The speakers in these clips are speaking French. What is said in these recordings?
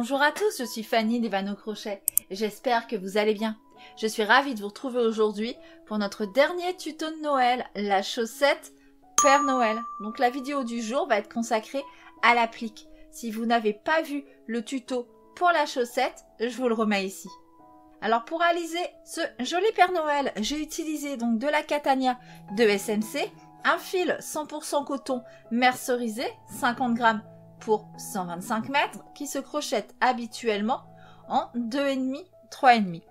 Bonjour à tous, je suis Fanny des Vannes au crochet. J'espère que vous allez bien. Je suis ravie de vous retrouver aujourd'hui pour notre dernier tuto de Noël, la chaussette Père Noël. Donc la vidéo du jour va être consacrée à l'applique. Si vous n'avez pas vu le tuto pour la chaussette, je vous le remets ici. Alors pour réaliser ce joli Père Noël, j'ai utilisé donc de la Catania de SMC, un fil 100% coton mercerisé, 50 grammes pour 125 mètres, qui se crochette habituellement en 2,5, 3,5.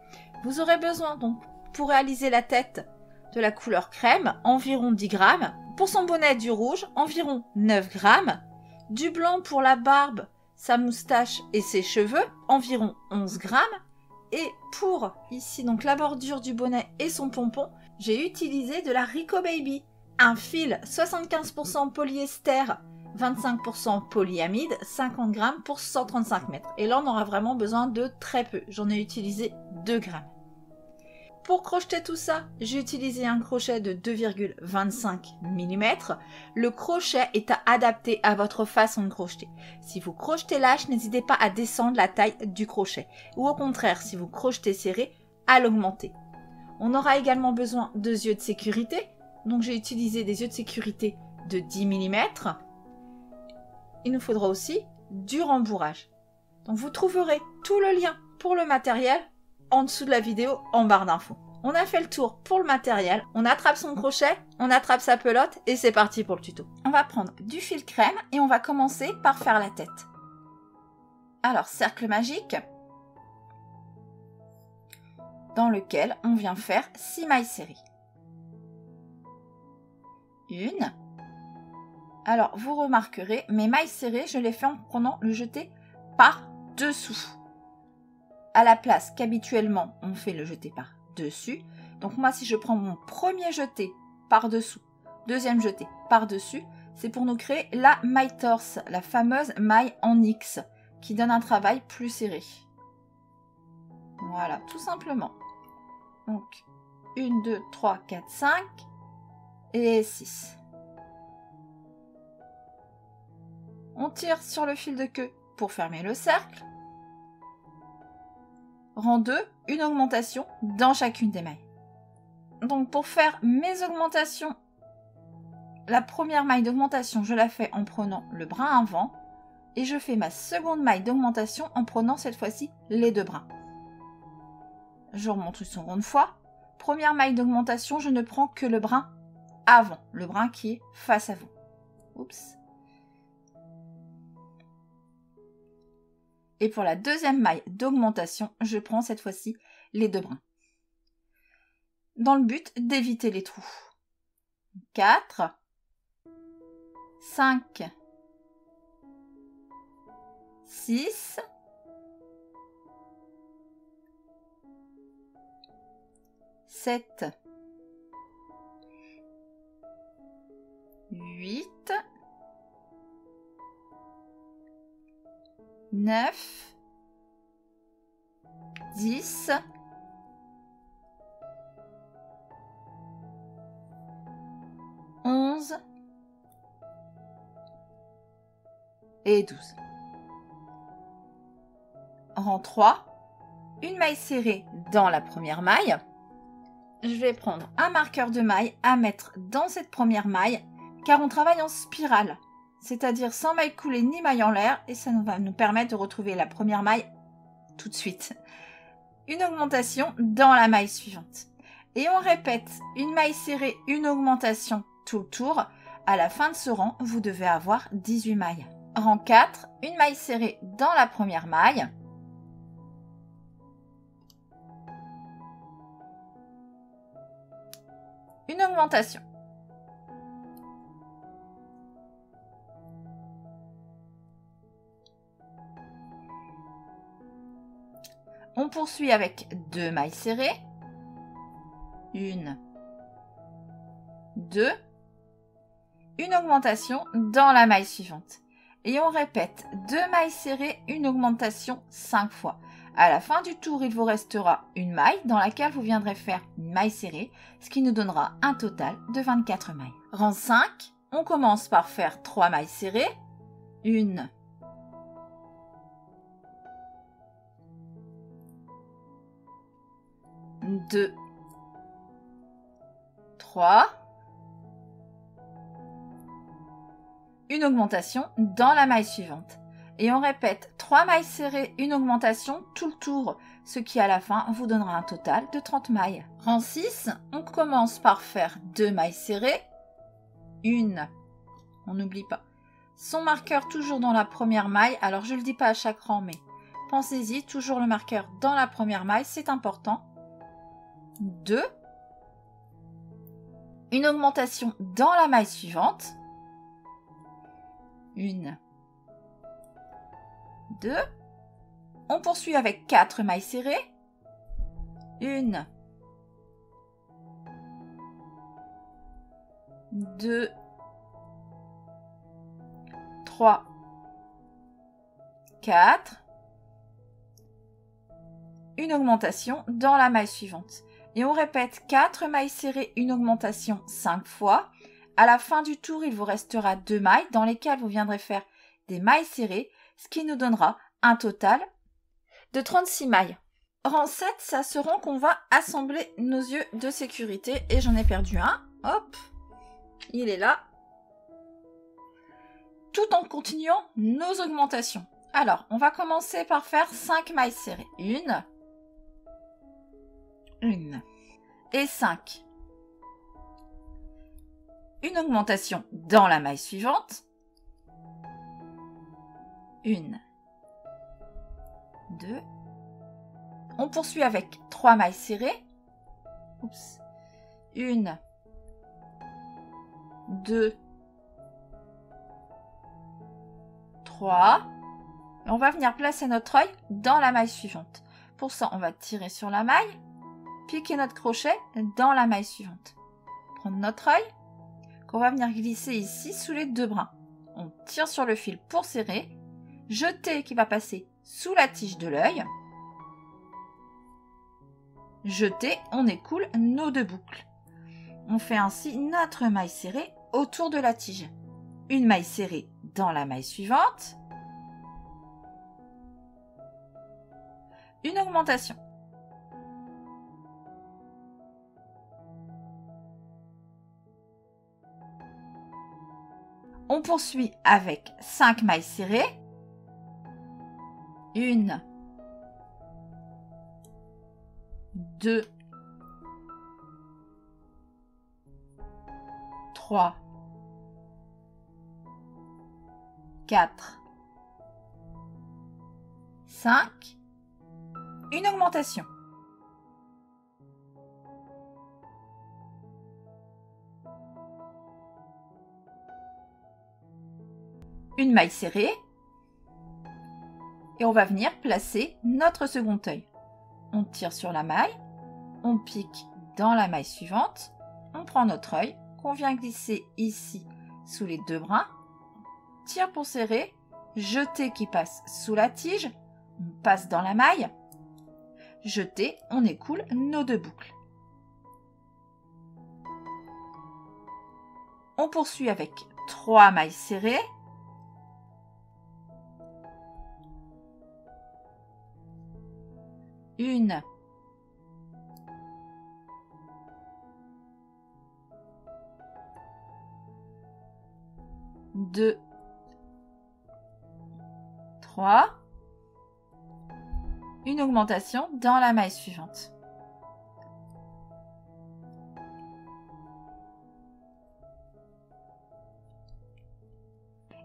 Vous aurez besoin donc pour réaliser la tête de la couleur crème, environ 10 grammes. Pour son bonnet du rouge, environ 9 grammes. Du blanc pour la barbe, sa moustache et ses cheveux, environ 11 grammes. Et pour ici donc la bordure du bonnet et son pompon, j'ai utilisé de la Rico Baby. Un fil 75% polyester, 25% polyamide, 50 grammes pour 135 mètres. Et là, on aura vraiment besoin de très peu. J'en ai utilisé 2 grammes. Pour crocheter tout ça, j'ai utilisé un crochet de 2,25 mm. Le crochet est à adapter à votre façon de crocheter. Si vous crochetez lâche, n'hésitez pas à descendre la taille du crochet. Ou au contraire, si vous crochetez serré, à l'augmenter. On aura également besoin de yeux de sécurité. Donc j'ai utilisé des yeux de sécurité de 10 mm. Il nous faudra aussi du rembourrage. Donc vous trouverez tout le lien pour le matériel en dessous de la vidéo en barre d'infos. On a fait le tour pour le matériel, on attrape son crochet, on attrape sa pelote et c'est parti pour le tuto. On va prendre du fil crème et on va commencer par faire la tête. Alors cercle magique dans lequel on vient faire 6 mailles serrées. Une. Alors, vous remarquerez, mes mailles serrées, je les fais en prenant le jeté par dessous. À la place qu'habituellement, on fait le jeté par dessus. Donc moi, si je prends mon premier jeté par dessous, deuxième jeté par dessus, c'est pour nous créer la maille torse, la fameuse maille en X, qui donne un travail plus serré. Voilà, tout simplement. Donc, 1, 2, 3, 4, 5 et 6. On tire sur le fil de queue pour fermer le cercle. Rang 2, une augmentation dans chacune des mailles. Donc pour faire mes augmentations, la première maille d'augmentation, je la fais en prenant le brin avant et je fais ma seconde maille d'augmentation en prenant cette fois-ci les deux brins. Je remonte une seconde fois. Première maille d'augmentation, je ne prends que le brin avant, le brin qui est face à vous. Oups. Et pour la deuxième maille d'augmentation, je prends cette fois-ci les deux brins. Dans le but d'éviter les trous. 4, 5, 6, 7, 8, 9, 10, 11 et 12. Rang 3, une maille serrée dans la première maille. Je vais prendre un marqueur de maille à mettre dans cette première maille car on travaille en spirale. C'est-à-dire sans maille coulée ni maille en l'air, et ça va nous permettre de retrouver la première maille tout de suite. Une augmentation dans la maille suivante. Et on répète une maille serrée, une augmentation tout le tour. À la fin de ce rang, vous devez avoir 18 mailles. Rang 4, une maille serrée dans la première maille. Une augmentation. On poursuit avec 2 mailles serrées. 1, 2. Une augmentation dans la maille suivante. Et on répète 2 mailles serrées, une augmentation 5 fois. À la fin du tour, il vous restera une maille dans laquelle vous viendrez faire une maille serrée, ce qui nous donnera un total de 24 mailles. Rang 5, on commence par faire 3 mailles serrées. 1, 2, 3. Une augmentation dans la maille suivante. Et on répète 3 mailles serrées, une augmentation tout le tour, ce qui à la fin vous donnera un total de 30 mailles. Rang 6, on commence par faire 2 mailles serrées, une, on n'oublie pas, son marqueur toujours dans la première maille, alors je ne le dis pas à chaque rang, mais pensez-y, toujours le marqueur dans la première maille, c'est important. 2, une augmentation dans la maille suivante, 1, 2, on poursuit avec 4 mailles serrées, 1, 2, 3, 4, une augmentation dans la maille suivante. Et on répète 4 mailles serrées, une augmentation 5 fois. À la fin du tour, il vous restera 2 mailles dans lesquelles vous viendrez faire des mailles serrées, ce qui nous donnera un total de 36 mailles. Rang 7, ça se rend qu'on va assembler nos yeux de sécurité. Et j'en ai perdu un. Hop, il est là. Tout en continuant nos augmentations. Alors, on va commencer par faire 5 mailles serrées. 1 et 5. Une augmentation dans la maille suivante. 1, 2. On poursuit avec 3 mailles serrées. 1, 2, 3. Et on va venir placer notre œil dans la maille suivante. Pour ça, on va tirer sur la maille, piquer notre crochet dans la maille suivante. Prendre notre œil, qu'on va venir glisser ici sous les 2 brins. On tire sur le fil pour serrer, jeter qui va passer sous la tige de l'œil. Jeter, on écoule nos 2 boucles. On fait ainsi notre maille serrée autour de la tige. Une maille serrée dans la maille suivante. Une augmentation. On poursuit avec 5 mailles serrées. 1, 2, 3, 4, 5. Une augmentation. Une maille serrée. Et on va venir placer notre second œil. On tire sur la maille, on pique dans la maille suivante, on prend notre œil qu'on vient glisser ici sous les 2 brins, tire pour serrer, jeter qui passe sous la tige, on passe dans la maille, jeter, on écoule nos 2 boucles. On poursuit avec 3 mailles serrées. 1, 2, 3. Une augmentation dans la maille suivante.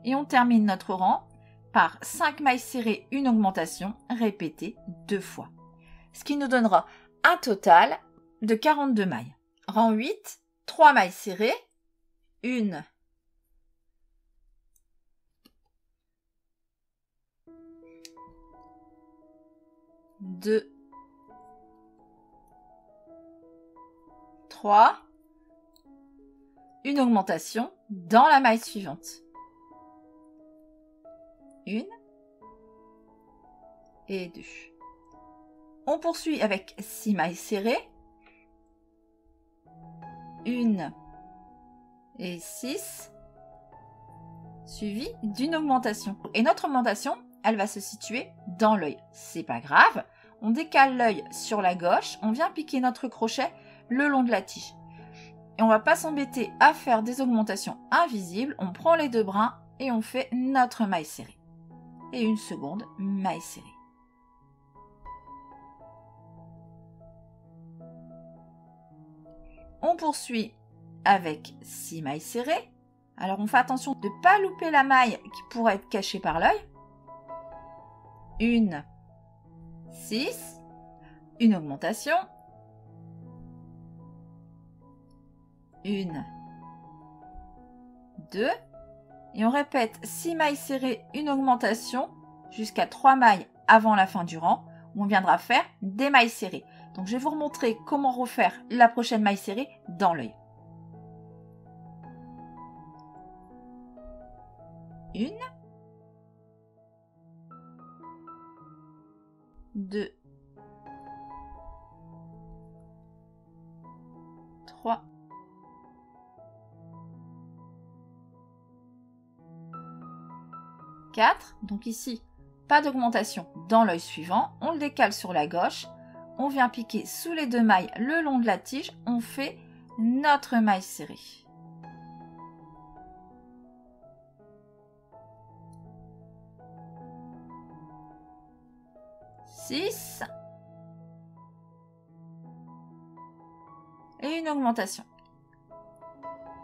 Et on termine notre rang par 5 mailles serrées, une augmentation répétée 2 fois. Ce qui nous donnera un total de 42 mailles. Rang 8, 3 mailles serrées, 1, 2, 3, une augmentation dans la maille suivante. 1 et 2. On poursuit avec 6 mailles serrées. 1 et 6, suivi d'une augmentation. Et notre augmentation, elle va se situer dans l'œil. C'est pas grave, On décale l'œil sur la gauche, on vient piquer notre crochet le long de la tige. Et on ne va pas s'embêter à faire des augmentations invisibles, on prend les 2 brins et on fait notre maille serrée. Et une seconde maille serrée. On poursuit avec 6 mailles serrées. Alors on fait attention de ne pas louper la maille qui pourrait être cachée par l'œil. 1, 6, une augmentation. 1, 2, et on répète 6 mailles serrées, une augmentation, jusqu'à 3 mailles avant la fin du rang, où on viendra faire des mailles serrées. Donc je vais vous remontrer comment refaire la prochaine maille serrée dans l'œil. 1, 2, 3, 4. Donc ici, pas d'augmentation dans l'œil suivant. On le décale sur la gauche. On vient piquer sous les 2 mailles le long de la tige. On fait notre maille serrée. 6 et une augmentation.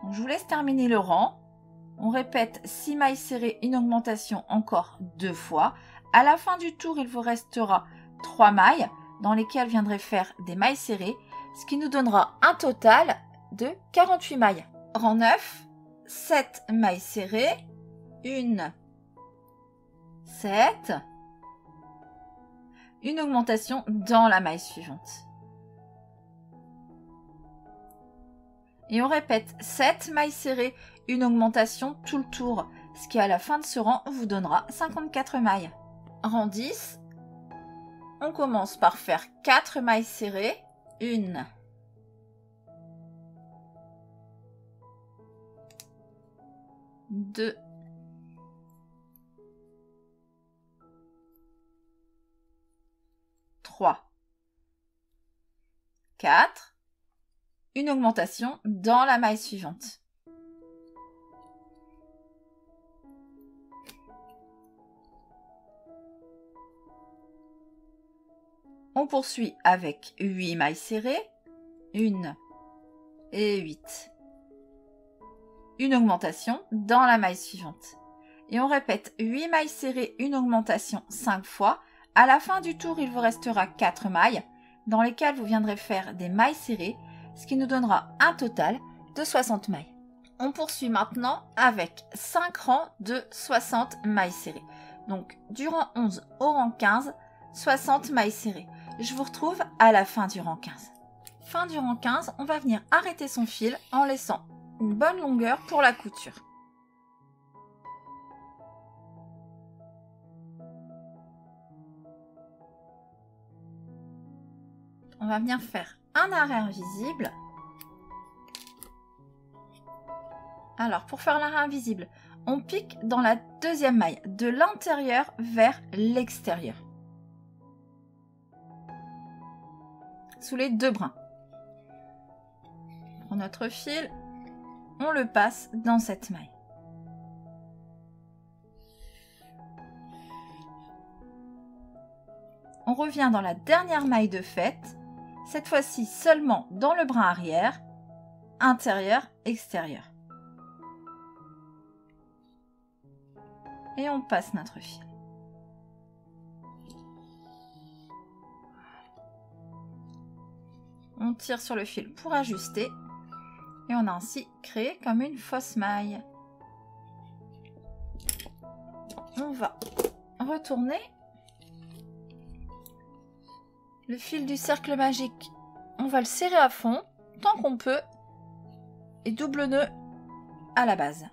Donc, je vous laisse terminer le rang. On répète 6 mailles serrées, une augmentation encore 2 fois. À la fin du tour, il vous restera 3 mailles dans lesquelles viendrez faire des mailles serrées, ce qui nous donnera un total de 48 mailles. Rang 9, 7 mailles serrées, 1, 7, une augmentation dans la maille suivante. Et on répète 7 mailles serrées, une augmentation tout le tour, ce qui à la fin de ce rang vous donnera 54 mailles. Rang 10, on commence par faire 4 mailles serrées, 1, 2, 3, 4, une augmentation dans la maille suivante. On poursuit avec 8 mailles serrées, 1 et 8. Une augmentation dans la maille suivante. Et on répète 8 mailles serrées, une augmentation 5 fois. À la fin du tour, il vous restera 4 mailles dans lesquelles vous viendrez faire des mailles serrées, ce qui nous donnera un total de 60 mailles. On poursuit maintenant avec 5 rangs de 60 mailles serrées. Donc du rang 11 au rang 15, 60 mailles serrées. Je vous retrouve à la fin du rang 15. Fin du rang 15, on va venir arrêter son fil en laissant une bonne longueur pour la couture. On va venir faire un arrêt invisible. Alors, pour faire l'arrêt invisible, on pique dans la deuxième maille, de l'intérieur vers l'extérieur. Sous les 2 brins. On prend notre fil, on le passe dans cette maille. On revient dans la dernière maille de faite, cette fois-ci seulement dans le brin arrière, intérieur, extérieur. Et on passe notre fil. On tire sur le fil pour ajuster et on a ainsi créé comme une fausse maille. On va retourner le fil du cercle magique. On va le serrer à fond tant qu'on peut et double nœud à la base.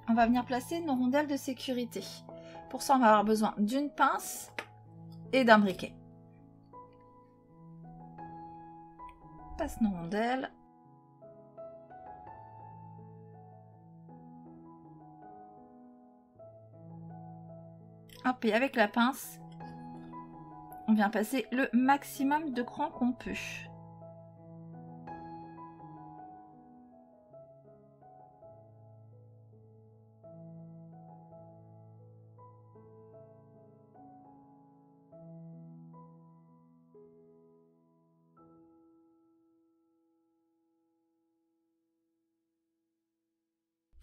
On va venir placer nos rondelles de sécurité. Pour ça, on va avoir besoin d'une pince et d'un briquet. On passe nos rondelles. Hop, et avec la pince, on vient passer le maximum de crans qu'on peut.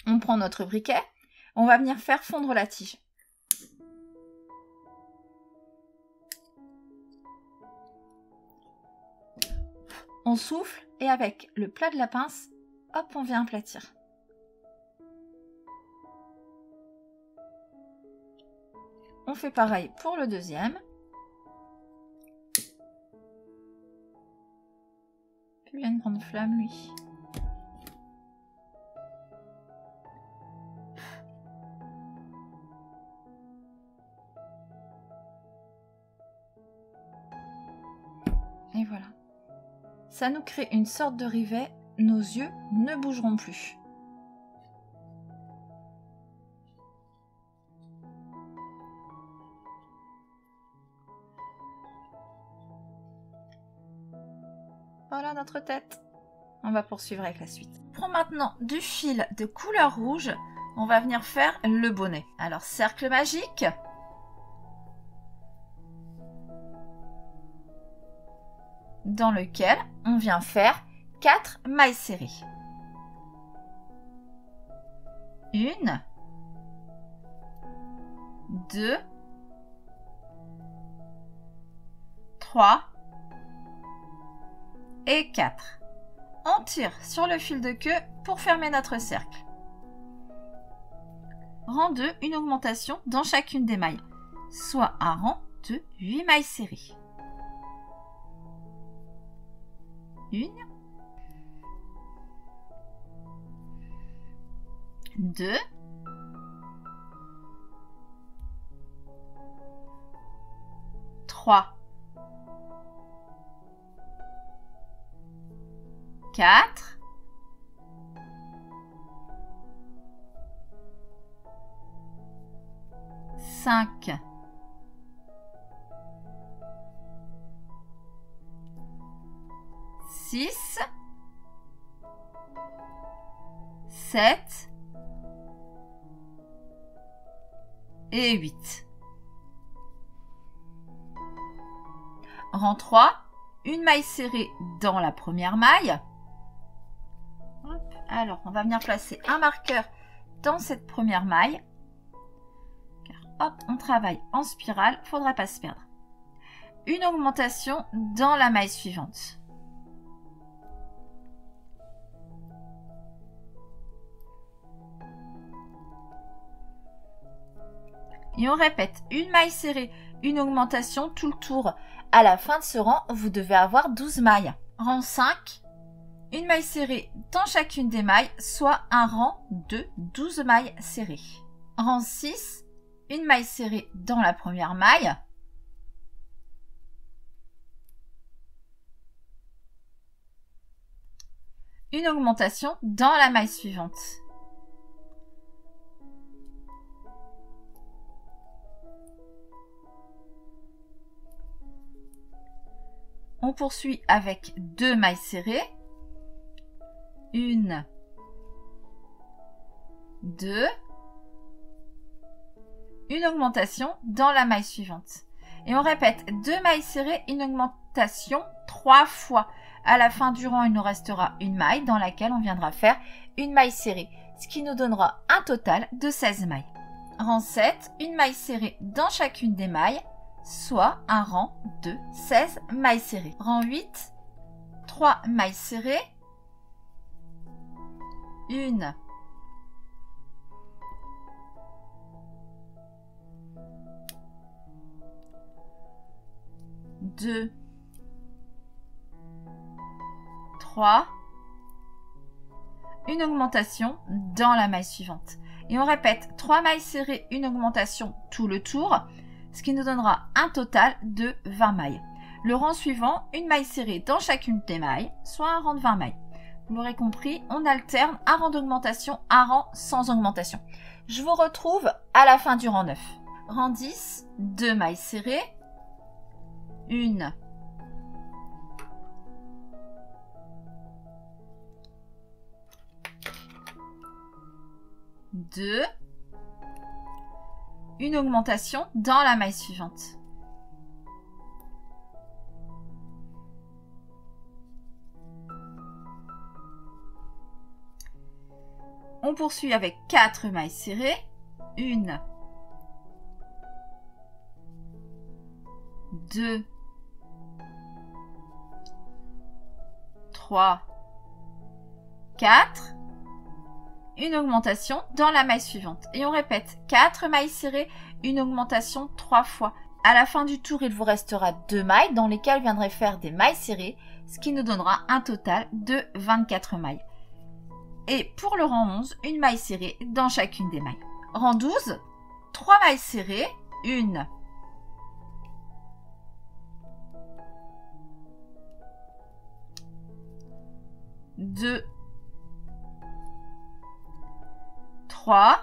On prend notre briquet, on va venir faire fondre la tige. On souffle et avec le plat de la pince, hop, on vient aplatir. On fait pareil pour le deuxième. Puis il y a une grande flamme, lui. Et voilà. Ça nous crée une sorte de rivet. Nos yeux ne bougeront plus. Voilà notre tête. On va poursuivre avec la suite. On prend maintenant du fil de couleur rouge. On va venir faire le bonnet. Alors, cercle magique. Dans lequel on vient faire 4 mailles serrées. 1, 2, 3 et 4. On tire sur le fil de queue pour fermer notre cercle. Rang 2, une augmentation dans chacune des mailles, soit un rang de 8 mailles serrées. 1, 2, 3, 4, 5, 6, 7 et 8. Rang 3, une maille serrée dans la première maille. Hop. Alors, on va venir placer un marqueur dans cette première maille. Car hop, on travaille en spirale, il ne faudra pas se perdre. Une augmentation dans la maille suivante. Et on répète, une maille serrée, une augmentation tout le tour. À la fin de ce rang, vous devez avoir 12 mailles. Rang 5, une maille serrée dans chacune des mailles, soit un rang de 12 mailles serrées. Rang 6, une maille serrée dans la première maille. Une augmentation dans la maille suivante. On poursuit avec 2 mailles serrées. 1, 2, une augmentation dans la maille suivante. Et on répète 2 mailles serrées, une augmentation 3 fois. À la fin du rang, il nous restera une maille dans laquelle on viendra faire une maille serrée, ce qui nous donnera un total de 16 mailles. Rang 7, une maille serrée dans chacune des mailles, soit un rang de 16 mailles serrées. Rang 8, 3 mailles serrées, 1, 2, 3, une augmentation dans la maille suivante. Et on répète 3 mailles serrées, une augmentation tout le tour, ce qui nous donnera un total de 20 mailles. Le rang suivant, une maille serrée dans chacune des mailles, soit un rang de 20 mailles. Vous l'aurez compris, on alterne un rang d'augmentation, un rang sans augmentation. Je vous retrouve à la fin du rang 9. Rang 10, 2 mailles serrées, 1, 2, une augmentation dans la maille suivante. On poursuit avec 4 mailles serrées, 1, 2, 3, 4, une augmentation dans la maille suivante. Et on répète 4 mailles serrées, une augmentation 3 fois. À la fin du tour, il vous restera 2 mailles dans lesquelles vous viendrez faire des mailles serrées, ce qui nous donnera un total de 24 mailles. Et pour le rang 11, une maille serrée dans chacune des mailles. Rang 12, 3 mailles serrées, 1, 2, 3,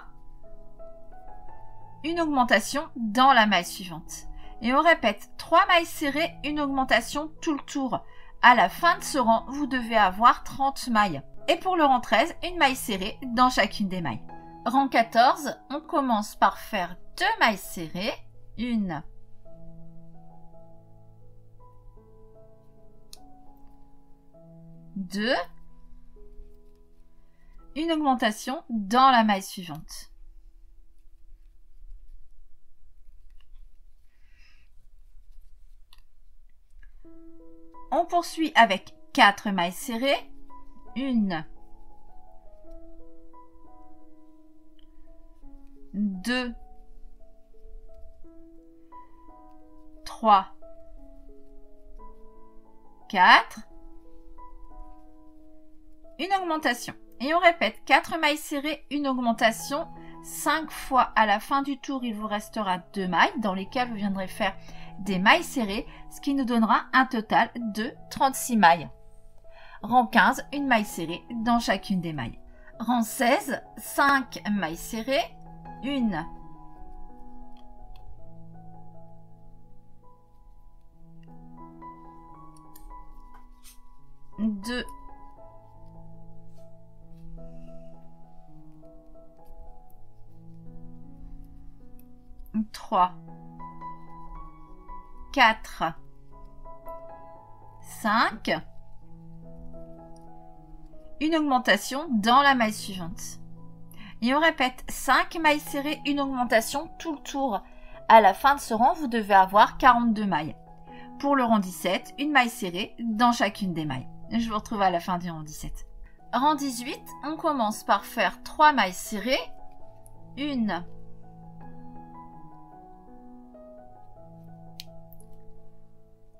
une augmentation dans la maille suivante. Et on répète 3 mailles serrées, une augmentation tout le tour. À la fin de ce rang, vous devez avoir 30 mailles. Et pour le rang 13, une maille serrée dans chacune des mailles. Rang 14, on commence par faire 2 mailles serrées, 1, 2, une augmentation dans la maille suivante. On poursuit avec 4 mailles serrées, 1, 2, 3, 4, une augmentation. Et on répète 4 mailles serrées, une augmentation 5 fois. À la fin du tour, il vous restera 2 mailles dans lesquelles vous viendrez faire des mailles serrées, ce qui nous donnera un total de 36 mailles. Rang 15, une maille serrée dans chacune des mailles. Rang 16, 5 mailles serrées, 1, 2, 3, 4, 5, une augmentation dans la maille suivante. Et on répète 5 mailles serrées, une augmentation tout le tour. À la fin de ce rang, vous devez avoir 42 mailles. Pour le rang 17, une maille serrée dans chacune des mailles. Je vous retrouve à la fin du rang 17. Rang 18, on commence par faire 3 mailles serrées, 1,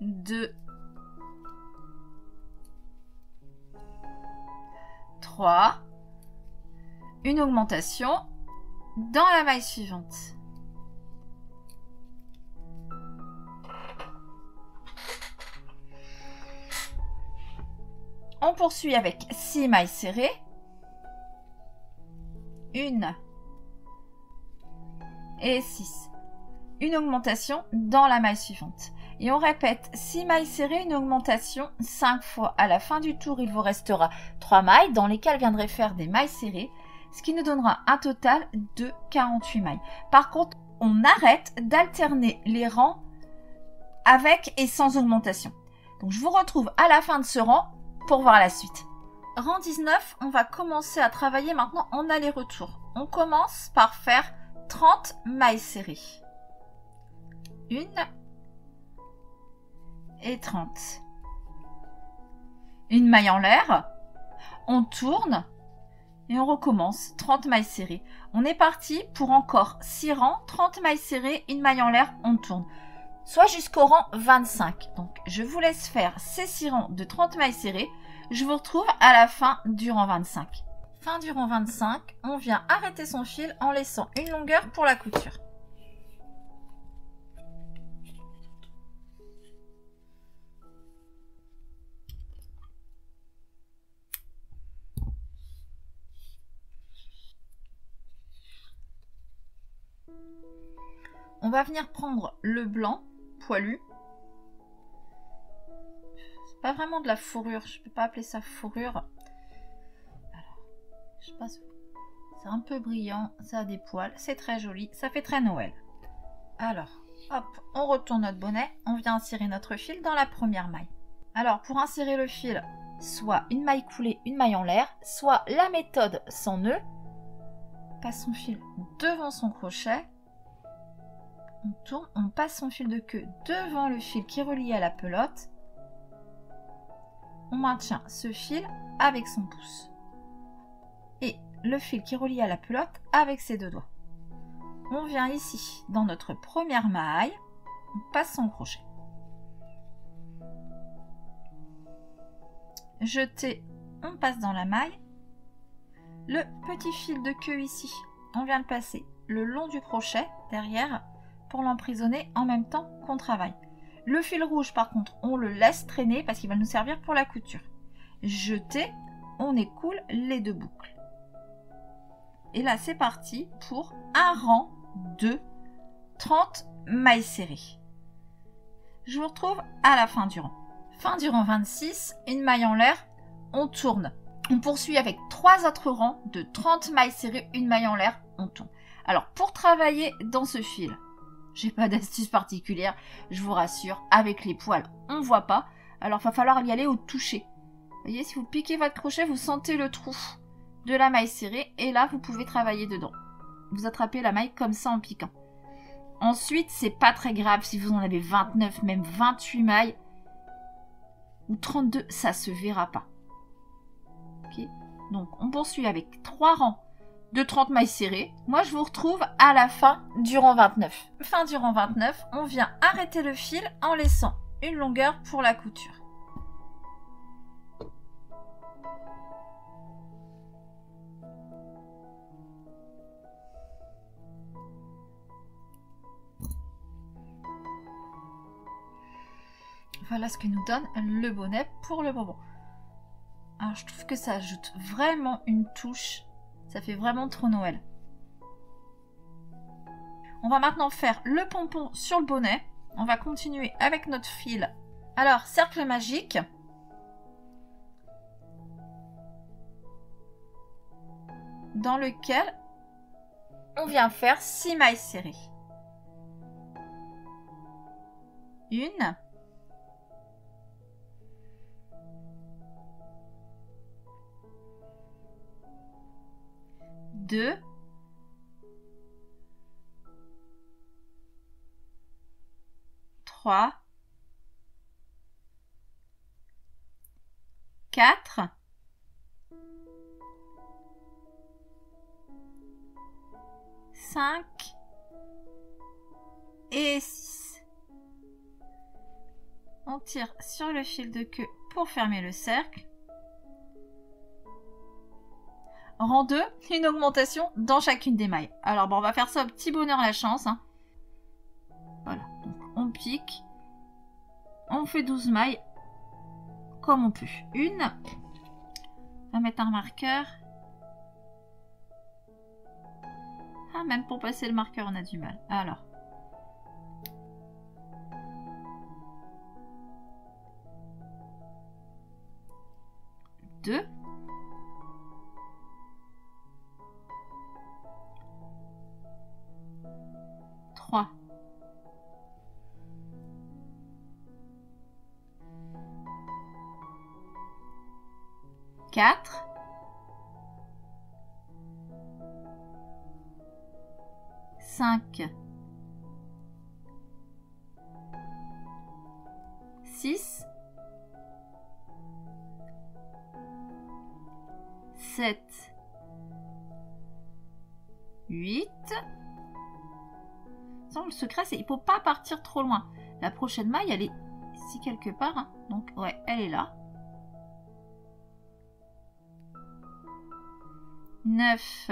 2, 3, une augmentation dans la maille suivante. On poursuit avec 6 mailles serrées, 1 et 6, une augmentation dans la maille suivante. Et on répète 6 mailles serrées, une augmentation 5 fois. À la fin du tour, il vous restera 3 mailles dans lesquelles viendrez faire des mailles serrées, ce qui nous donnera un total de 48 mailles. Par contre, on arrête d'alterner les rangs avec et sans augmentation. Donc je vous retrouve à la fin de ce rang pour voir la suite. Rang 19, on va commencer à travailler maintenant en aller-retour. On commence par faire 30 mailles serrées. 1 et 30. Une maille en l'air, on tourne et on recommence 30 mailles serrées. On est parti pour encore 6 rangs, 30 mailles serrées, une maille en l'air, on tourne. Soit jusqu'au rang 25. Donc je vous laisse faire ces 6 rangs de 30 mailles serrées. Je vous retrouve à la fin du rang 25. Fin du rang 25, on vient arrêter son fil en laissant une longueur pour la couture. On va venir prendre le blanc poilu. C'est pas vraiment de la fourrure, je peux pas appeler ça fourrure. Alors, je passe. C'est un peu brillant, ça a des poils, c'est très joli, ça fait très Noël. Alors, hop, on retourne notre bonnet, on vient insérer notre fil dans la première maille. Alors, pour insérer le fil, soit une maille coulée, une maille en l'air, soit la méthode sans nœud. On passe son fil devant son crochet. On tourne, on passe son fil de queue devant le fil qui est relié à la pelote. On maintient ce fil avec son pouce. Et le fil qui est relié à la pelote avec ses deux doigts. On vient ici, dans notre première maille, on passe son crochet. Jeter, on passe dans la maille. Le petit fil de queue ici, on vient le passer le long du crochet, derrière, pour l'emprisonner en même temps qu'on travaille. Le fil rouge, par contre, on le laisse traîner parce qu'il va nous servir pour la couture. Jeter, on écoule les deux boucles. Et là, c'est parti pour un rang de 30 mailles serrées. Je vous retrouve à la fin du rang. Fin du rang 26, une maille en l'air, on tourne. On poursuit avec 3 autres rangs de 30 mailles serrées, une maille en l'air, on tourne. Alors, pour travailler dans ce fil, j'ai pas d'astuce particulière, je vous rassure, avec les poils, on ne voit pas. Alors, il va falloir y aller au toucher. Vous voyez, si vous piquez votre crochet, vous sentez le trou de la maille serrée et là, vous pouvez travailler dedans. Vous attrapez la maille comme ça en piquant. Ensuite, c'est pas très grave si vous en avez 29, même 28 mailles ou 32, ça se verra pas. Ok, donc, on poursuit avec 3 rangs de 30 mailles serrées. Moi, je vous retrouve à la fin du rang 29. Fin du rang 29, on vient arrêter le fil en laissant une longueur pour la couture. Voilà ce que nous donne le bonnet pour le bonbon. Alors, je trouve que ça ajoute vraiment une touche. Ça fait vraiment trop Noël. On va maintenant faire le pompon sur le bonnet. On va continuer avec notre fil. Alors, cercle magique. Dans lequel on vient faire 6 mailles serrées. 1. 2, 3, 4, 5 et 6. On tire sur le fil de queue pour fermer le cercle. Rang 2, une augmentation dans chacune des mailles. Alors bon, on va faire ça au petit bonheur la chance. Hein. Voilà, donc on pique. On fait 12 mailles comme on peut. 1. On va mettre un marqueur. Ah, même pour passer le marqueur, on a du mal. Alors. Deux. 3. 4. 5. 6. 7. 8. Le secret, c'est qu'il ne faut pas partir trop loin. La prochaine maille, elle est ici quelque part. Hein. Donc, ouais, elle est là. 9,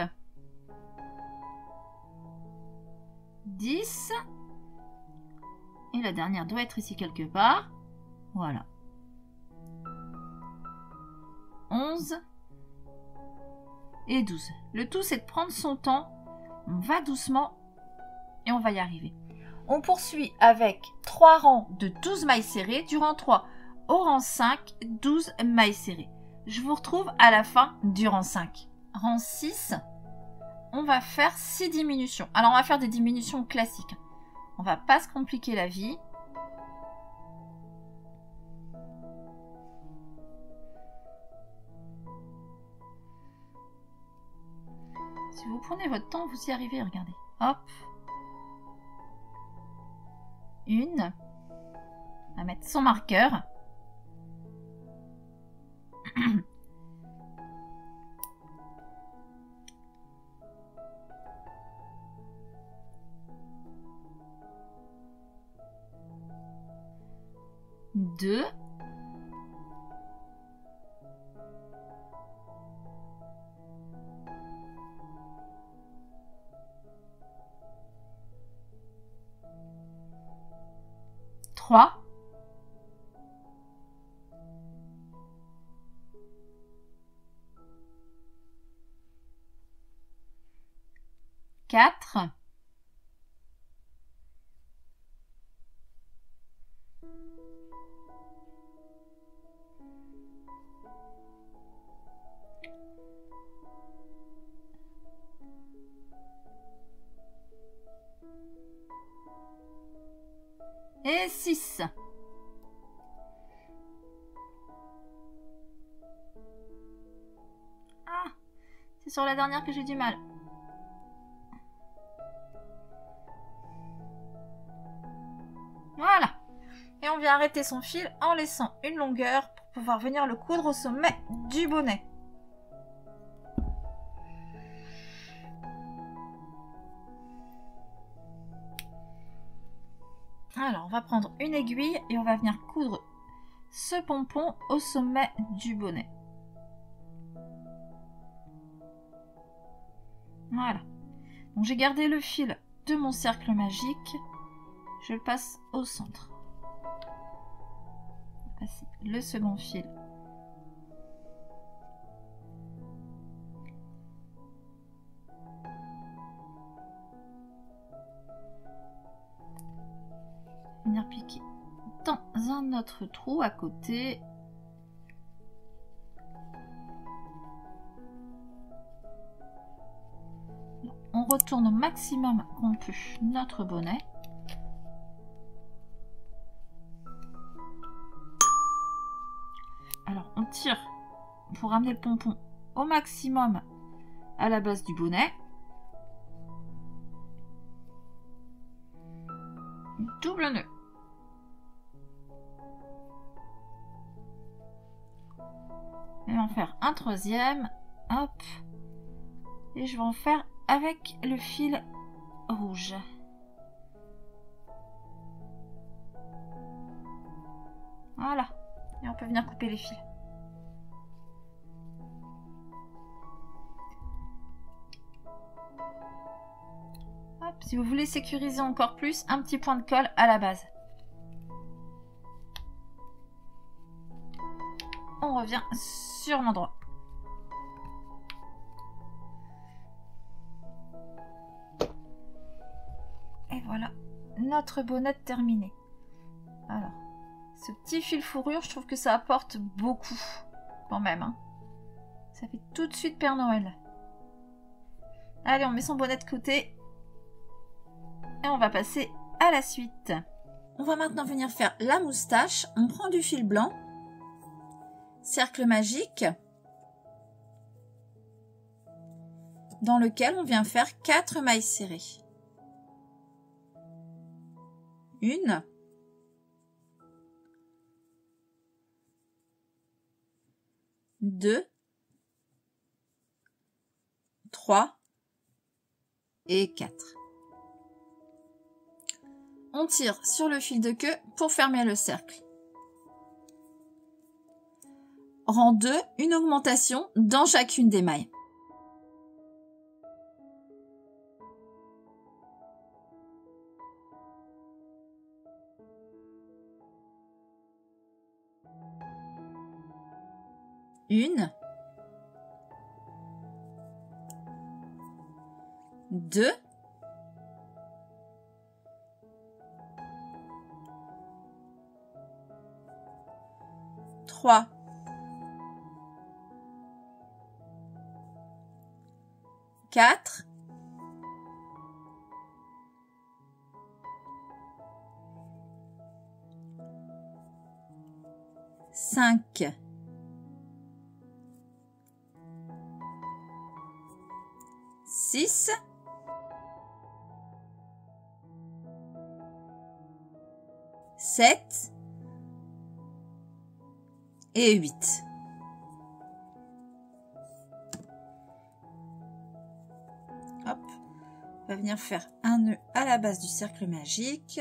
10. Et la dernière doit être ici quelque part. Voilà. 11 et 12. Le tout, c'est de prendre son temps. On va doucement et on va y arriver. On poursuit avec 3 rangs de 12 mailles serrées. Du rang 3 au rang 5, 12 mailles serrées. Je vous retrouve à la fin du rang 5. Rang 6, on va faire 6 diminutions. Alors, on va faire des diminutions classiques. On va pas se compliquer la vie. Si vous prenez votre temps, vous y arrivez, regardez. Hop. 1. On va mettre son marqueur. 2. 3. 4. 6. Ah, c'est sur la dernière que j'ai du mal. Voilà. Et on vient arrêter son fil en laissant une longueur pour pouvoir venir le coudre au sommet du bonnet. Alors, on va prendre une aiguille et on va venir coudre ce pompon au sommet du bonnet. Voilà. Donc, j'ai gardé le fil de mon cercle magique. Je le passe au centre. On va passer le second fil. Venir piquer dans un autre trou à côté. On retourne au maximum qu'on peut notre bonnet. Alors on tire pour ramener le pompon au maximum à la base du bonnet. Double nœud. Et on va en faire un troisième. Hop. Et je vais en faire avec le fil rouge. Voilà. Et on peut venir couper les fils. Hop, si vous voulez sécuriser encore plus, un petit point de colle à la base. On revient sur l'endroit. Et voilà, notre bonnet terminé. Alors, ce petit fil fourrure, je trouve que ça apporte beaucoup, quand même. Hein. Ça fait tout de suite Père Noël. Allez, on met son bonnet de côté. Et on va passer à la suite. On va maintenant venir faire la moustache. On prend du fil blanc. Cercle magique. Dans lequel on vient faire 4 mailles serrées. 1. 2. 3. Et 4. On tire sur le fil de queue pour fermer le cercle. Rang 2, une augmentation dans chacune des mailles. 1, 2, 3, 4, 5, 6, 7 et 8. Hop, on va venir faire un nœud à la base du cercle magique.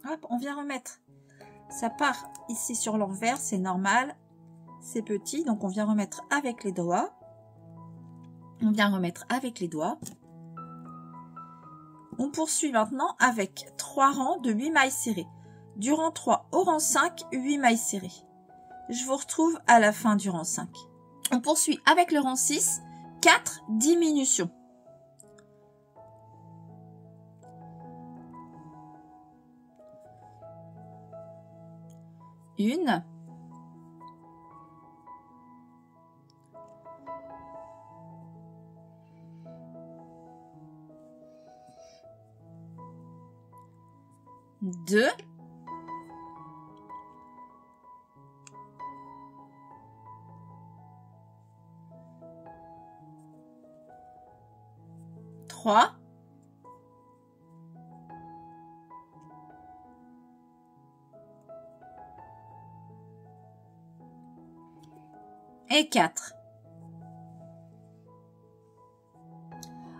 Hop, on vient remettre. Ça part ici sur l'envers, c'est normal. C'est petit, donc on vient remettre avec les doigts. On vient remettre avec les doigts. On poursuit maintenant avec 3 rangs de 8 mailles serrées. Du rang 3 au rang 5, 8 mailles serrées. Je vous retrouve à la fin du rang 5. On poursuit avec le rang 6, 4 diminutions. Une, deux, trois, et 4.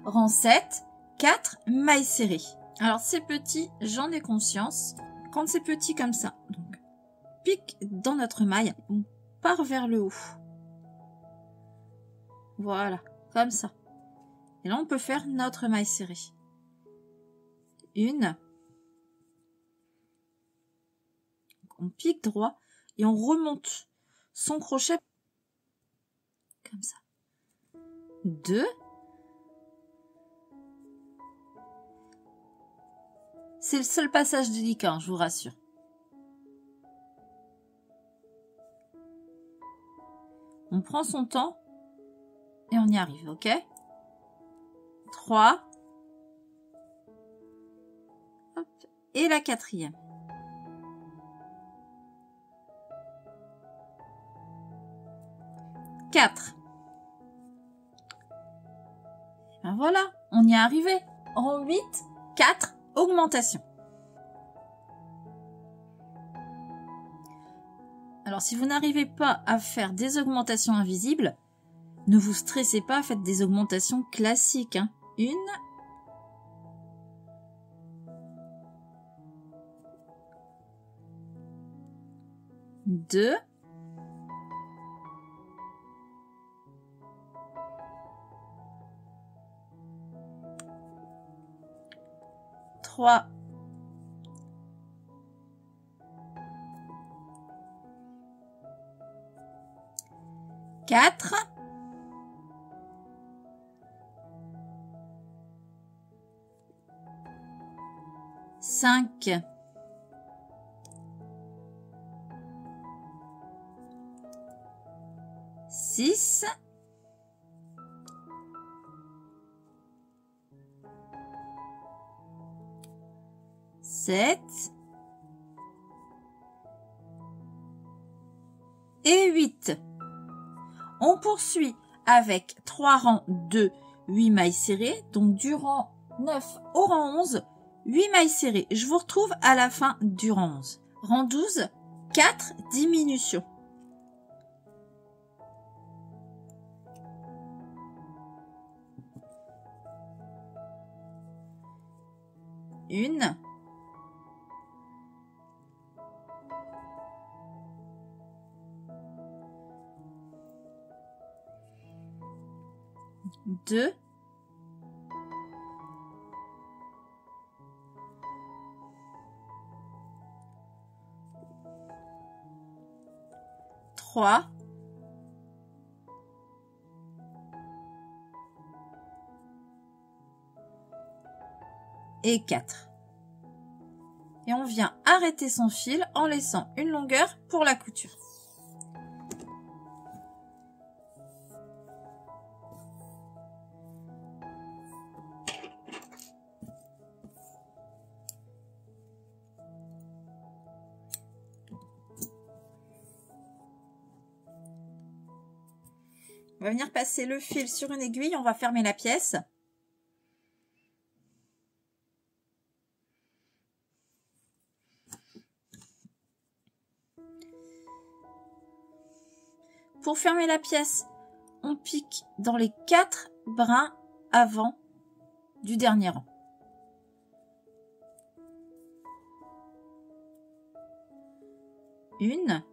Rang 7, 4 mailles serrées. Alors c'est petit, j'en ai conscience. Quand c'est petit comme ça, donc pique dans notre maille, on part vers le haut. Voilà, comme ça. Et là on peut faire notre maille serrée. Une. On pique droit et on remonte son crochet comme ça. 2. C'est le seul passage délicat, hein, je vous rassure. On prend son temps et on y arrive, ok? 3. Hop, et la 4e. Ben voilà, on y est arrivé. En 8, 4, augmentation. Alors, si vous n'arrivez pas à faire des augmentations invisibles, ne vous stressez pas, faites des augmentations classiques. Hein. 1, 2, 3, 4, 5, 6, 7 et 8. On poursuit avec 3 rangs de 8 mailles serrées, donc du rang 9 au rang 11, 8 mailles serrées. Je vous retrouve à la fin du rang 11. Rang 12, 4 diminutions. Une, 2, 3, et 4. Et on vient arrêter son fil en laissant une longueur pour la couture. On va venir passer le fil sur une aiguille, on va fermer la pièce. Pour fermer la pièce, on pique dans les 4 brins avant du dernier rang. Une.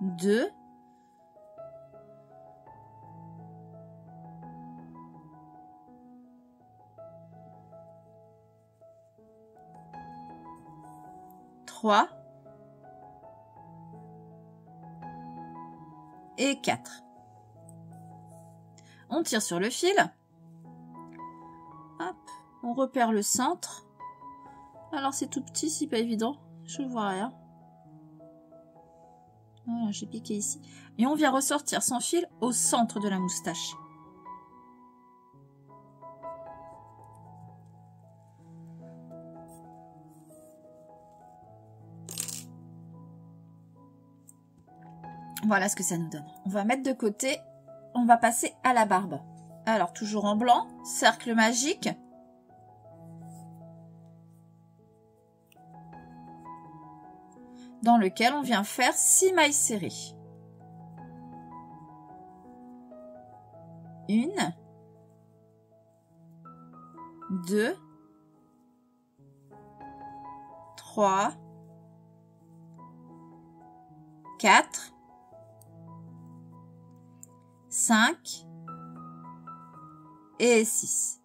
2. 3 et 4. On tire sur le fil. Hop, on repère le centre. Alors c'est tout petit, c'est pas évident. Je ne vois rien. Voilà, j'ai piqué ici. Et on vient ressortir son fil au centre de la moustache. Voilà ce que ça nous donne. On va mettre de côté. On va passer à la barbe. Alors, toujours en blanc, cercle magique. Dans lequel on vient faire 6 mailles serrées. 1, 2, 3, 4, 5 et 6.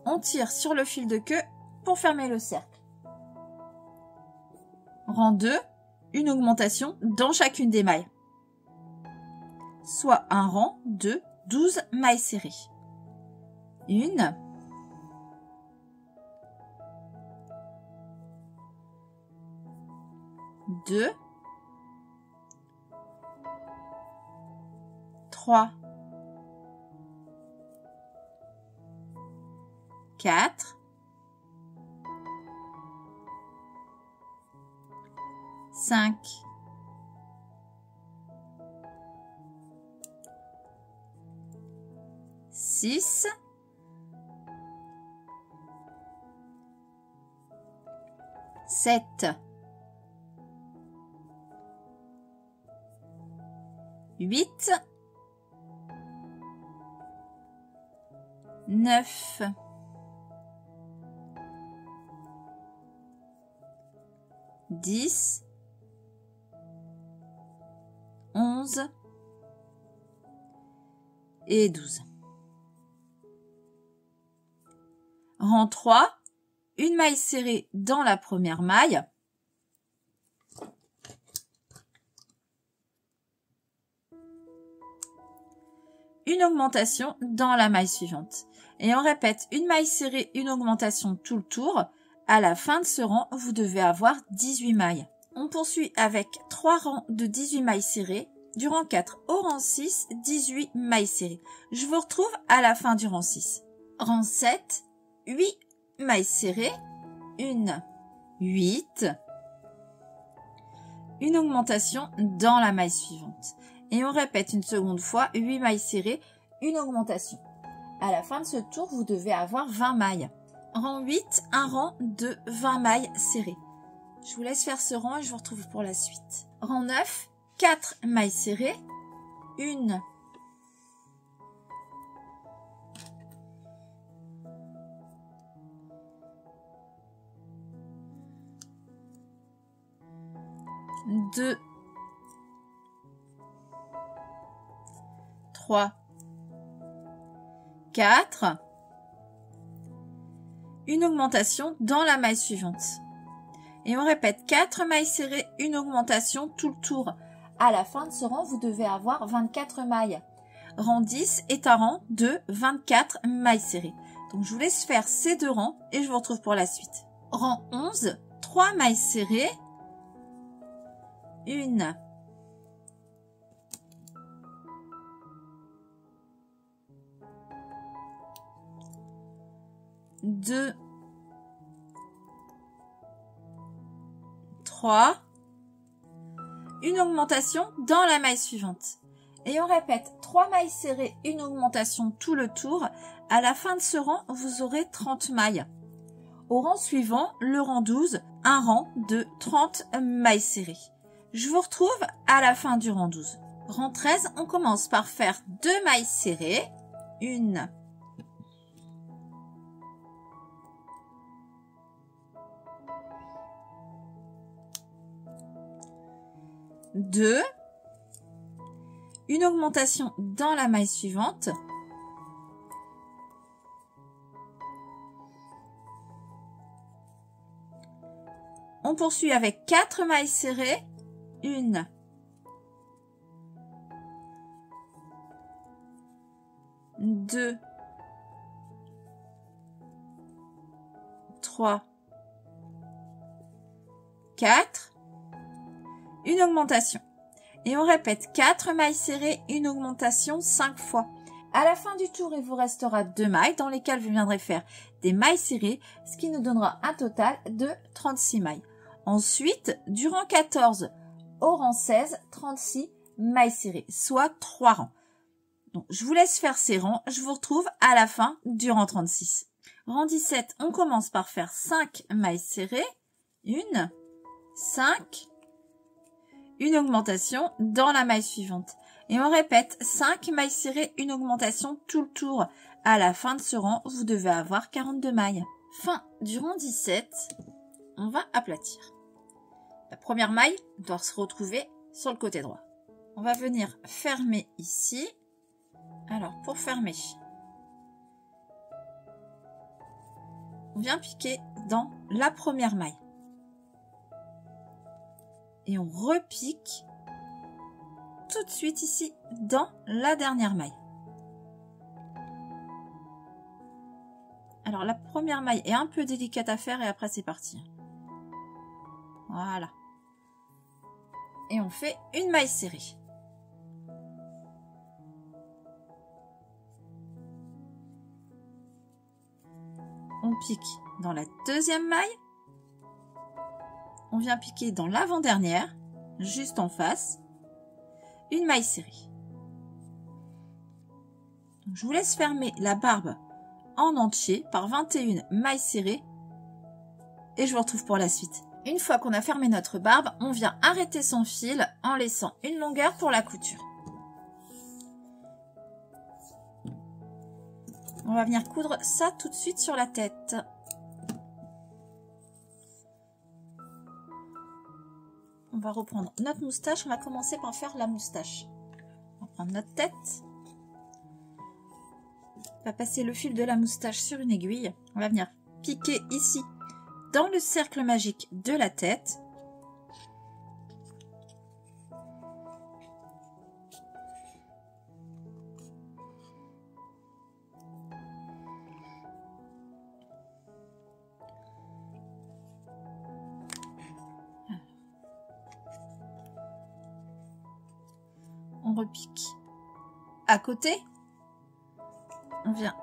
On tire sur le fil de queue pour fermer le cercle. Rang 2, une augmentation dans chacune des mailles. Soit un rang de 12 mailles serrées. 1, 2, 3, 4, 5, 6, 7, 8, 9, 10, 11 et 12. Rang 3, une maille serrée dans la première maille. Une augmentation dans la maille suivante. Et on répète une maille serrée, une augmentation tout le tour. À la fin de ce rang, vous devez avoir 18 mailles. On poursuit avec 3 rangs de 18 mailles serrées. Du rang 4 au rang 6, 18 mailles serrées. Je vous retrouve à la fin du rang 6. Rang 7, 8 mailles serrées. 1, 8. Une augmentation dans la maille suivante. Et on répète une seconde fois, 8 mailles serrées, une augmentation. À la fin de ce tour, vous devez avoir 20 mailles. Rang 8, un rang de 20 mailles serrées. Je vous laisse faire ce rang et je vous retrouve pour la suite. Rang 9, 4 mailles serrées, 1, 2, 2, 3, 4. Une augmentation dans la maille suivante. Et on répète 4 mailles serrées, une augmentation tout le tour. À la fin de ce rang, vous devez avoir 24 mailles. Rang 10 est un rang de 24 mailles serrées. Donc je vous laisse faire ces 2 rangs et je vous retrouve pour la suite. Rang 11, 3 mailles serrées, 1, 2, 3, une augmentation dans la maille suivante. Et on répète 3 mailles serrées, une augmentation tout le tour. À la fin de ce rang, vous aurez 30 mailles. Au rang suivant, le rang 12, un rang de 30 mailles serrées. Je vous retrouve à la fin du rang 12. Rang 13, on commence par faire 2 mailles serrées, 1, 2, une augmentation dans la maille suivante, on poursuit avec 4 mailles serrées, 1, 2, 3, 4, une augmentation. Et on répète 4 mailles serrées, une augmentation 5 fois. À la fin du tour, il vous restera 2 mailles dans lesquelles vous viendrez faire des mailles serrées, ce qui nous donnera un total de 36 mailles. Ensuite, du rang 14 au rang 16, 36 mailles serrées, soit 3 rangs. Donc, je vous laisse faire ces rangs, je vous retrouve à la fin du rang 36. Rang 17, on commence par faire 5 mailles serrées, 1, 5, une augmentation dans la maille suivante. Et on répète 5 mailles serrées, une augmentation tout le tour. À la fin de ce rang, vous devez avoir 42 mailles. Fin du rang 17, on va aplatir. La première maille doit se retrouver sur le côté droit. On va venir fermer ici. Alors, pour fermer, on vient piquer dans la première maille. Et on repique tout de suite ici dans la dernière maille. Alors la première maille est un peu délicate à faire et après c'est parti. Voilà. Et on fait une maille serrée. On pique dans la deuxième maille. On vient piquer dans l'avant-dernière, juste en face, une maille serrée. Donc, je vous laisse fermer la barbe en entier par 21 mailles serrées et je vous retrouve pour la suite. Une fois qu'on a fermé notre barbe, on vient arrêter son fil en laissant une longueur pour la couture. On va venir coudre ça tout de suite sur la tête. On va reprendre notre moustache. On va commencer par faire la moustache. On va prendre notre tête. On va passer le fil de la moustache sur une aiguille. On va venir piquer ici dans le cercle magique de la tête. On repique à côté, on vient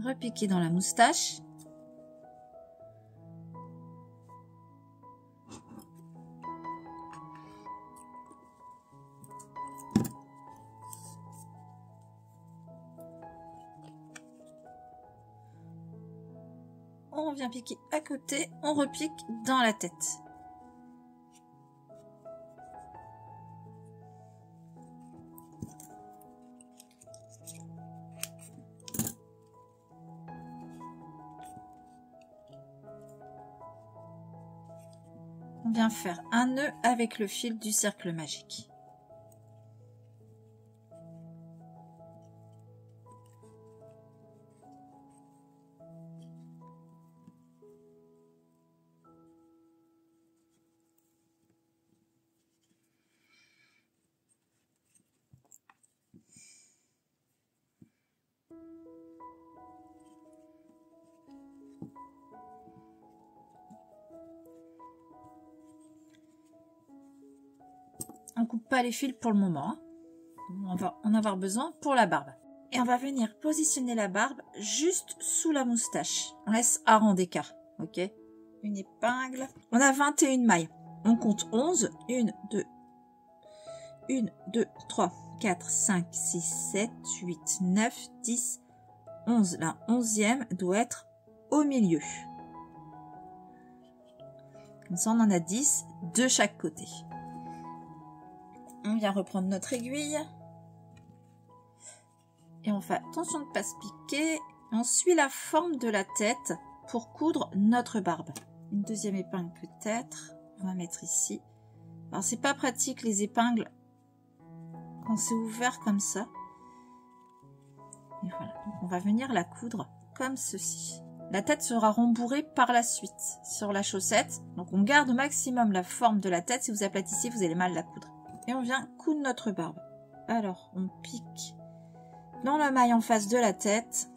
repiquer dans la moustache, on vient piquer à côté, on repique dans la tête. On vient faire un nœud avec le fil du cercle magique. On coupe pas les fils pour le moment. On va en avoir besoin pour la barbe. Et on va venir positionner la barbe juste sous la moustache. On laisse un rang d'écart. Ok. Une épingle. On a 21 mailles. On compte 11. 1, 2, 3, 4, 5, 6, 7, 8, 9, 10, 11. La 11e doit être au milieu. Comme ça, on en a 10 de chaque côté. On vient reprendre notre aiguille. Et on fait attention de ne pas se piquer. On suit la forme de la tête pour coudre notre barbe. Une deuxième épingle peut-être. On va mettre ici. Alors c'est pas pratique les épingles quand c'est ouvert comme ça. Et voilà. Donc, on va venir la coudre comme ceci. La tête sera rembourrée par la suite sur la chaussette. Donc on garde au maximum la forme de la tête. Si vous aplatissez, vous allez mal la coudre. Et on vient coudre notre barbe. Alors, on pique dans la maille en face de la tête.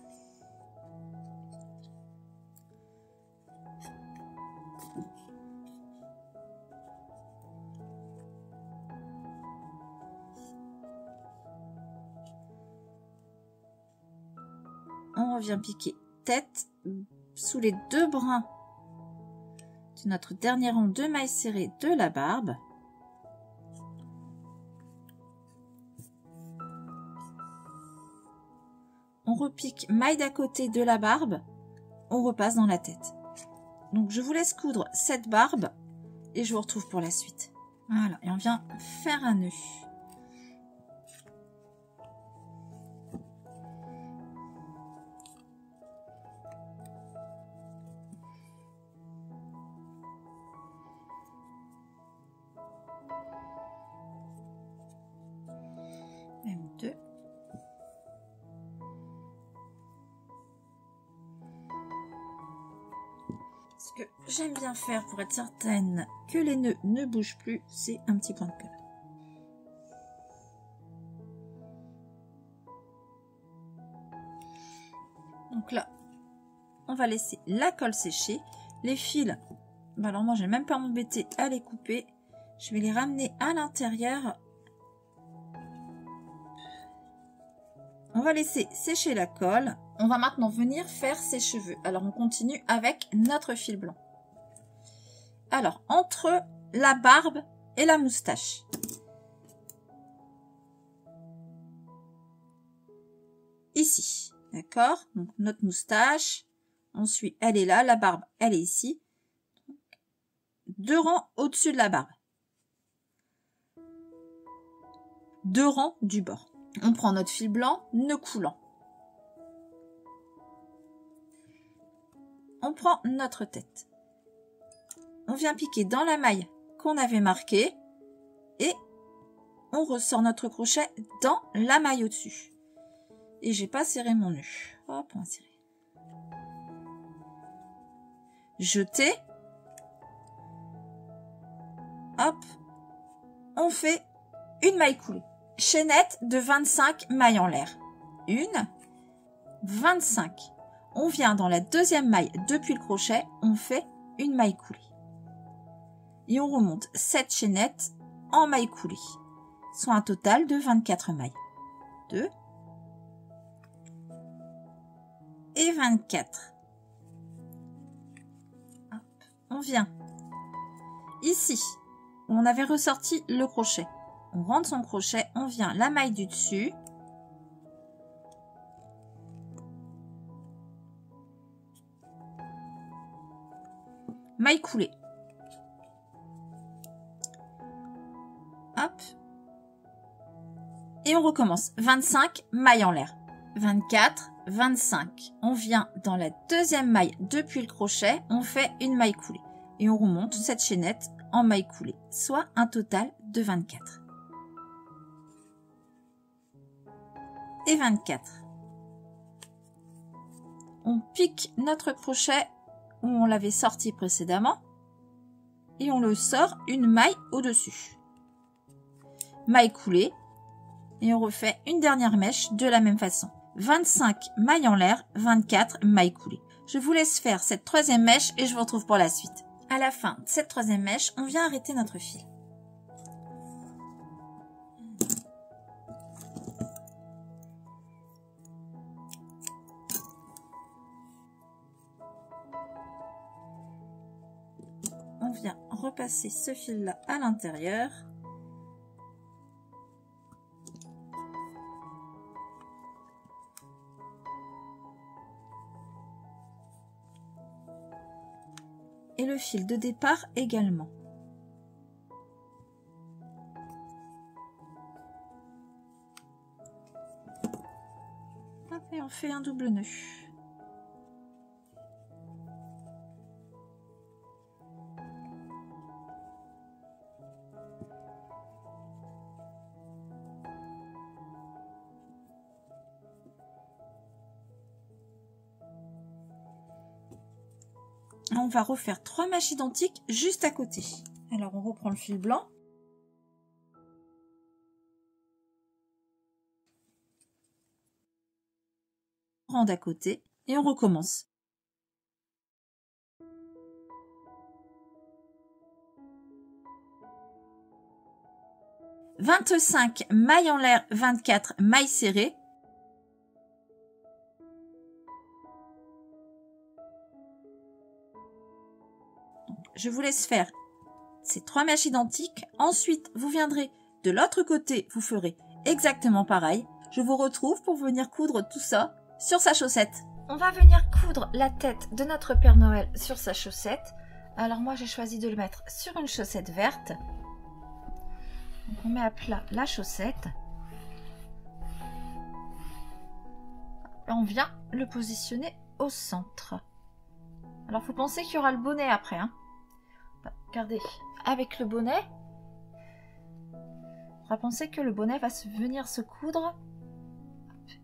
On revient piquer tête sous les deux brins de notre dernier rang de mailles serrées de la barbe. On repique maille d'à côté de la barbe, on repasse dans la tête. Donc je vous laisse coudre cette barbe et je vous retrouve pour la suite. Voilà, et on vient faire un nœud. Même deux. Ce que j'aime bien faire pour être certaine que les nœuds ne bougent plus, c'est un petit point de colle. Donc là, on va laisser la colle sécher. Les fils, alors moi je vais même pas m'embêter à les couper. Je vais les ramener à l'intérieur. On va laisser sécher la colle. On va maintenant venir faire ses cheveux. Alors, on continue avec notre fil blanc. Alors, entre la barbe et la moustache. Ici, d'accord? Donc, notre moustache. Ensuite, elle est là. La barbe, elle est ici. Deux rangs au-dessus de la barbe. Deux rangs du bord. On prend notre fil blanc, nœud coulant. On prend notre tête. On vient piquer dans la maille qu'on avait marquée et on ressort notre crochet dans la maille au-dessus. Et j'ai pas serré mon nœud. Hop, on va serrer. Jeter. Hop. On fait une maille coulée. Chaînette de 25 mailles en l'air. 1, 25. On vient dans la deuxième maille depuis le crochet, on fait une maille coulée. Et on remonte cette chaînette en maille coulée. Soit un total de 24 mailles. 2 et 24. Hop. On vient ici, où on avait ressorti le crochet. On rentre son crochet, on vient la maille du dessus. Maille coulée. Hop. Et on recommence. 25 mailles en l'air. 24, 25. On vient dans la deuxième maille depuis le crochet, on fait une maille coulée. Et on remonte cette chaînette en mailles coulées, soit un total de 24. Et 24. On pique notre crochet où on l'avait sorti précédemment et on le sort une maille au-dessus. Maille coulée et on refait une dernière mèche de la même façon. 25 mailles en l'air, 24 mailles coulées. Je vous laisse faire cette troisième mèche et je vous retrouve pour la suite. À la fin de cette troisième mèche, on vient arrêter notre fil. On vient repasser ce fil-là à l'intérieur. Et le fil de départ également. Hop, et on fait un double nœud. On va refaire 3 mèches identiques juste à côté. Alors on reprend le fil blanc. On rend d'à côté et on recommence. « 25 mailles en l'air, 24 mailles serrées. » Je vous laisse faire ces 3 mèches identiques. Ensuite, vous viendrez de l'autre côté, vous ferez exactement pareil. Je vous retrouve pour venir coudre tout ça sur sa chaussette. On va venir coudre la tête de notre Père Noël sur sa chaussette. Alors moi, j'ai choisi de le mettre sur une chaussette verte. Donc on met à plat la chaussette. Et on vient le positionner au centre. Alors, il faut penser qu'il y aura le bonnet après, hein. Regardez, avec le bonnet, on va penser que le bonnet va venir se coudre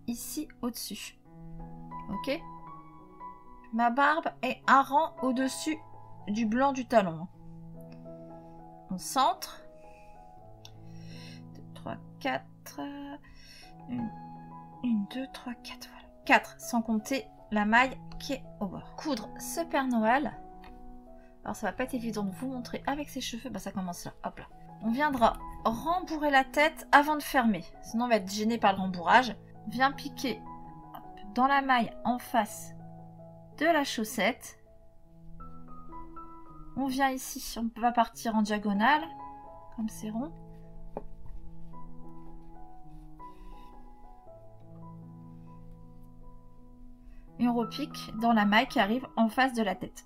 ici au-dessus. Ok? Ma barbe est un rang au-dessus du blanc du talon. On centre. 2, 3, 4. 1, 2, 3, 4. Voilà. 4, sans compter la maille qui est au bord. Coudre ce Père Noël. Alors ça va pas être évident de vous montrer avec ses cheveux, bah ça commence là, hop là. On viendra rembourrer la tête avant de fermer, sinon on va être gêné par le rembourrage. On vient piquer dans la maille en face de la chaussette. On vient ici, on va partir en diagonale, comme c'est rond. Et on repique dans la maille qui arrive en face de la tête.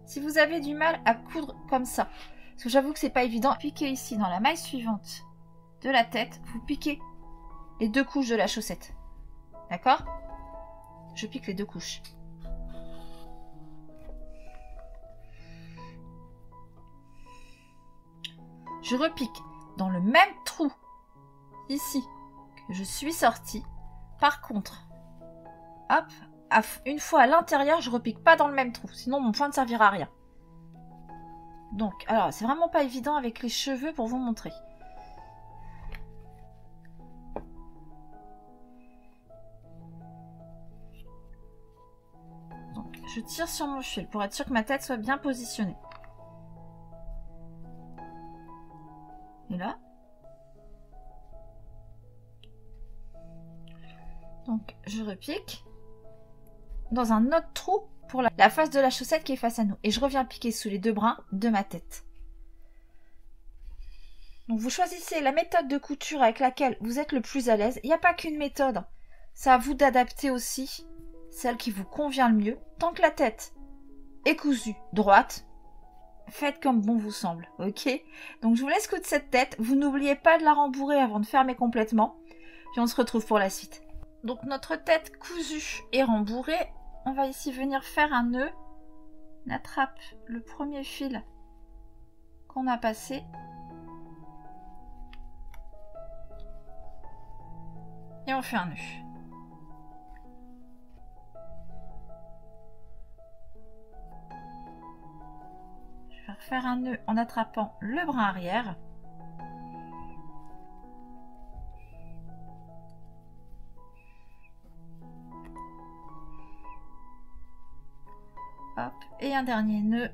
Si vous avez du mal à coudre comme ça, parce que j'avoue que c'est pas évident, piquez ici dans la maille suivante de la tête, vous piquez les 2 couches de la chaussette. D'accord? Je pique les 2 couches. Je repique dans le même trou ici que je suis sortie. Par contre, hop, une fois à l'intérieur, je repique pas dans le même trou, sinon mon point ne servira à rien. Donc, alors, c'est vraiment pas évident avec les cheveux pour vous montrer. Donc, je tire sur mon fil pour être sûr que ma tête soit bien positionnée. Et là. Donc, je repique dans un autre trou pour la face de la chaussette qui est face à nous. Et je reviens piquer sous les 2 brins de ma tête. Donc, vous choisissez la méthode de couture avec laquelle vous êtes le plus à l'aise. Il n'y a pas qu'une méthode. C'est à vous d'adapter aussi celle qui vous convient le mieux. Tant que la tête est cousue droite, faites comme bon vous semble, ok? Donc je vous laisse coudre cette tête. Vous n'oubliez pas de la rembourrer avant de fermer complètement. Puis on se retrouve pour la suite. Donc notre tête cousue et rembourrée. On va ici venir faire un nœud. On attrape le premier fil qu'on a passé. Et on fait un nœud. Je vais refaire un nœud en attrapant le brin arrière. Hop, et un dernier nœud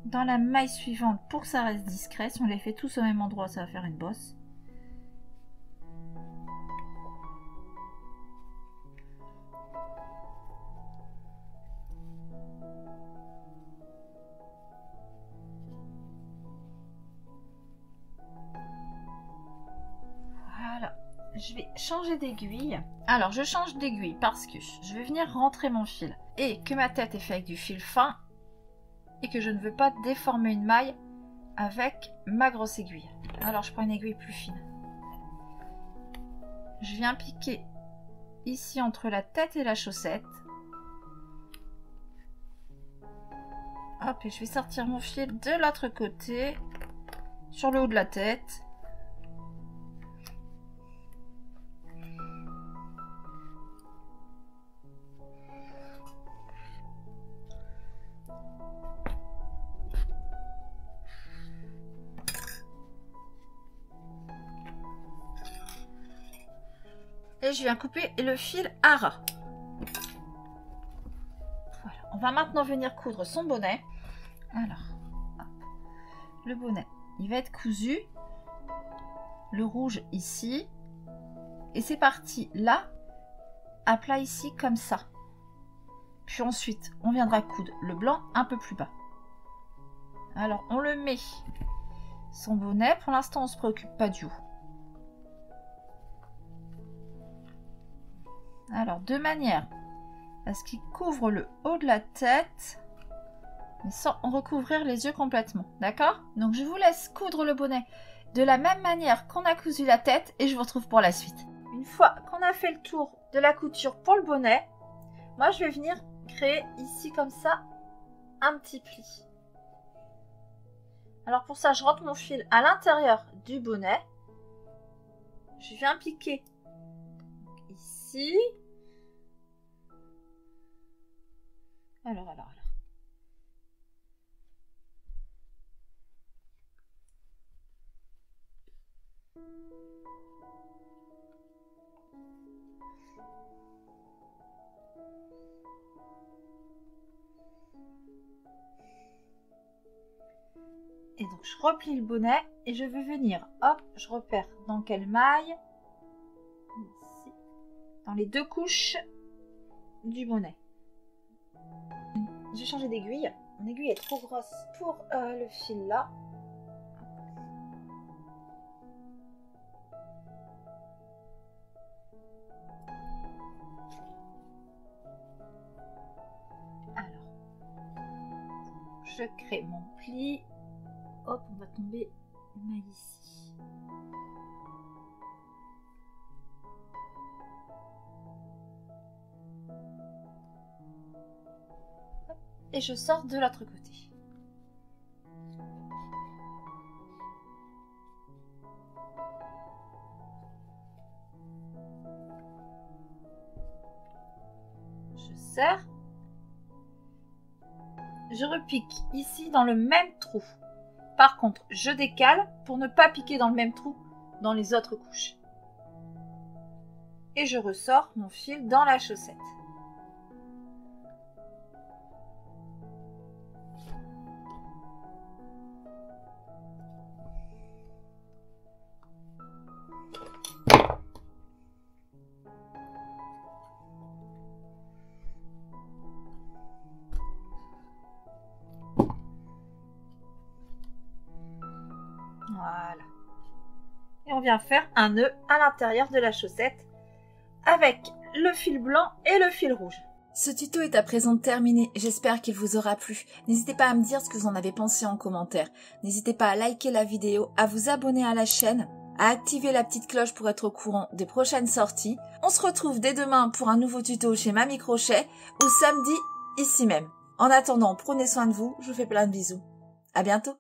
dans la maille suivante pour que ça reste discret. Si on les fait tous au même endroit, ça va faire une bosse. Voilà, je vais changer d'aiguille. Alors, je change d'aiguille parce que je vais venir rentrer mon fil et que ma tête est faite avec du fil fin et que je ne veux pas déformer une maille avec ma grosse aiguille. Alors, je prends une aiguille plus fine. Je viens piquer ici entre la tête et la chaussette. Hop, et je vais sortir mon fil de l'autre côté, sur le haut de la tête. Et je viens couper le fil à ras. Voilà. On va maintenant venir coudre son bonnet. Alors, hop. Le bonnet, il va être cousu. Le rouge ici. Et c'est parti là, à plat ici comme ça. Puis ensuite, on viendra coudre le blanc un peu plus bas. Alors, on le met, son bonnet. Pour l'instant, on ne se préoccupe pas du haut. Alors, de manière à ce qu'il couvre le haut de la tête, mais sans recouvrir les yeux complètement. D'accord? Donc, je vous laisse coudre le bonnet de la même manière qu'on a cousu la tête et je vous retrouve pour la suite. Une fois qu'on a fait le tour de la couture pour le bonnet, moi, je vais venir créer ici comme ça un petit pli. Alors, pour ça, je rentre mon fil à l'intérieur du bonnet. Je viens piquer ici. Alors. Et donc, je replie le bonnet et je vais venir, hop, je repère dans quelle maille. Ici, dans les deux couches du bonnet. J'ai changé d'aiguille. Mon aiguille est trop grosse pour le fil là. Alors, je crée mon pli. Hop, on va tomber une maille ici. Hop, et je sors de l'autre côté. Je serre. Je repique ici dans le même trou. Par contre, je décale pour ne pas piquer dans le même trou dans les autres couches. Et je ressors mon fil dans la chaussette. Voilà. Et on vient faire un nœud à l'intérieur de la chaussette avec le fil blanc et le fil rouge. Ce tuto est à présent terminé, j'espère qu'il vous aura plu. N'hésitez pas à me dire ce que vous en avez pensé en commentaire. N'hésitez pas à liker la vidéo, à vous abonner à la chaîne, à activer la petite cloche pour être au courant des prochaines sorties. On se retrouve dès demain pour un nouveau tuto chez Mamie Crochet ou samedi ici même. En attendant, prenez soin de vous, je vous fais plein de bisous. À bientôt.